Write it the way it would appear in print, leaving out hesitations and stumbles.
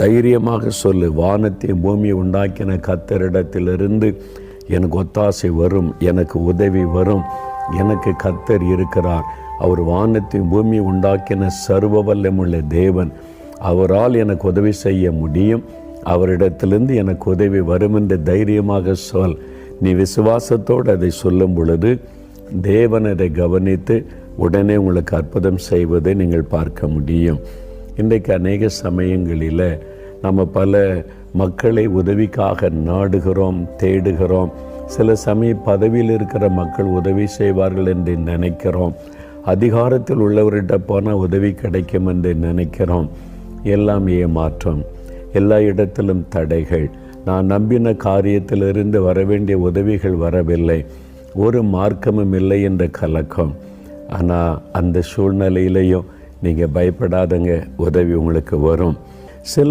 தைரியமாக சொல்லு, வானத்தை பூமியை உண்டாக்கின கர்த்தரிடத்திலிருந்து எனக்கு ஒத்தாசை வரும், எனக்கு உதவி வரும். எனக்கு கர்த்தர் இருக்கிறார். அவர் வானத்தை பூமியை உண்டாக்கின சர்வ வல்லமுள்ள தேவன். அவரால் எனக்கு உதவி செய்ய முடியும். அவரிடத்திலிருந்து எனக்கு உதவி வரும் என்று தைரியமாக சொல். நீ விசுவாசத்தோடு அதை சொல்லும் பொழுது தேவன் அதை கவனித்து உடனே உங்களுக்கு அற்புதம் செய்வதை நீங்கள் பார்க்க முடியும். இன்றைக்கு அநேக சமயங்களில் நம்ம பல மக்களை உதவிக்காக நாடுகிறோம், தேடுகிறோம். சில சமயம் பதவியில் இருக்கிற மக்கள் உதவி செய்வார்கள் என்று நினைக்கிறோம். அதிகாரத்தில் உள்ளவர்கிட்ட போனால் உதவி கிடைக்கும் என்று நினைக்கிறோம். எல்லாம் ஏமாற்றம், எல்லா இடத்திலும் தடைகள். நான் நம்பின காரியத்திலிருந்து வரவேண்டிய உதவிகள் வரவில்லை, ஒரு மார்க்கமும் இல்லை என்ற கலக்கம். ஆனால் அந்த சூழ்நிலையிலையும் நீங்கள் பயப்படாதங்க, உதவி உங்களுக்கு வரும். சில